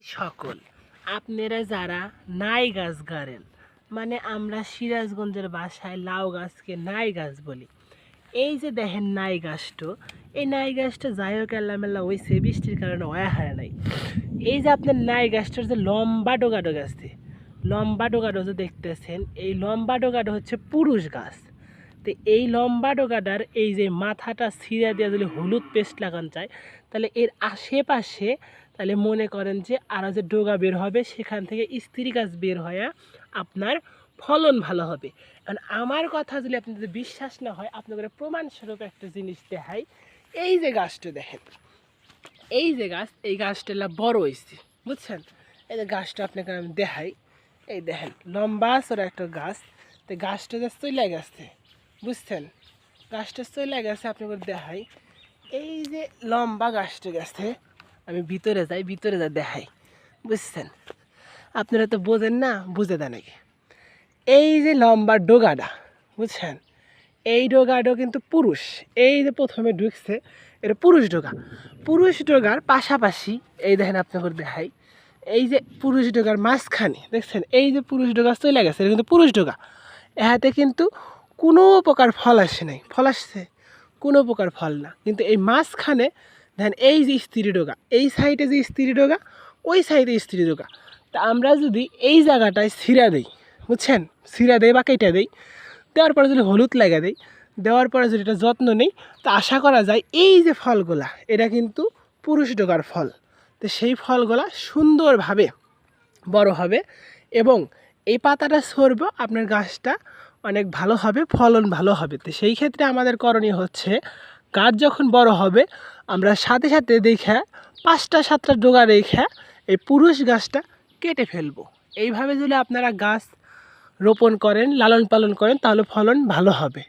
সকল আপনারা যারা নাই গাছ গাড়েন, মানে আমরা সিরাজগঞ্জের ভাষায় লাউ গাছকে নাই গাছ বলি। এই যে দেখেন নাই গাছটো, এই নাই গাছটা যাই হোক এল্লামেল্লা হয়েছে, বৃষ্টির কারণে ওয়া হারে নাই। এই যে আপনার নাই গাছটার যে লম্বা ডোগা ডোগা আছে, লম্বা ডোগা ডোগা দেখতেছেন, এই লম্বা ডোগাটা হচ্ছে পুরুষ গাছ। তো এই লম্বা ডোগাটার এই যে মাথাটা ছিঁড়া দিয়ে যদি হলুদ পেস্ট লাগান চায়, তাহলে এর আশেপাশে তাহলে মনে করেন যে আরও যে ডোগা বের হবে, সেখান থেকে স্ত্রী গাছ বের হয়ে আপনার ফলন ভালো হবে। কারণ আমার কথা যদি আপনাদের বিশ্বাস না হয়, আপনাদের প্রমাণস্বরূপ একটা জিনিস দেখাই। এই যে গাছটা দেখেন, এই যে গাছ, এই গাছটা বড় হয়েছে, বুঝছেন? এই যে গাছটা আপনাকে আমি দেখাই, এই দেখেন লম্বা চড়া একটা গাছ। তো গাছটা যে চলে গেছে, বুঝছেন? গাছটা চলে গেছে, আপনাকে দেখাই। এই যে লম্বা গাছটা গেছে, আমি ভিতরে যাই, ভিতরে যা দেখাই, বুঝছেন? আপনারা তো বোঝেন না, বুঝে দেন নাকি? এই যে লম্বা ডোগাটা, বুঝছেন? এই ডোগাটা কিন্তু পুরুষ। এই যে প্রথমে ঢুকছে, এটা পুরুষ ডোগা। পুরুষ ডোগার পাশাপাশি এই দেখেন আপনাকে দেখাই, এই যে পুরুষ ডোগার মাঝখানে দেখছেন, এই যে পুরুষ ডোগা চলে গেছে, এটা কিন্তু পুরুষ ডোগা। এহাতে কিন্তু কোনো প্রকার ফল আসে নাই, ফল আসছে কোনো প্রকার ফল না। কিন্তু এই মাঝখানে দেখেন এই যে স্ত্রী ডোগা, এই সাইডে যে স্ত্রী ডোগা, ওই সাইডে স্ত্রী ডোগা। তা আমরা যদি এই জায়গাটায় ছিঁড়া দিই, বুঝছেন? ছিঁড়া দেয় বা কেটে দেই, দেওয়ার পরে যদি হলুদ লাগা দেয়, দেওয়ার পরে যদি এটা যত্ন নেই, তা আশা করা যায় এই যে ফলগুলা, এটা কিন্তু পুরুষ ডোগার ফল। তো সেই ফলগুলা সুন্দরভাবে বড় হবে এবং এই পাতাটা ছড়বে, আপনার গাছটা অনেক ভালো হবে, ফলন ভালো হবে। তো সেই ক্ষেত্রে আমাদের করণীয় হচ্ছে, গাছ যখন বড় হবে, আমরা সাথে সাথে দেখে 5টা 7টা ডোগা রেখে এই পুরুষ গাছটা কেটে ফেলবো। এইভাবে যদি আপনারা গাছ রোপণ করেন, লালন পালন করেন, তাহলে ফলন ভালো হবে।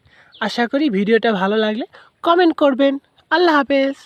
আশা করি ভিডিওটা ভালো লাগলে কমেন্ট করবেন। আল্লাহ হাফেজ।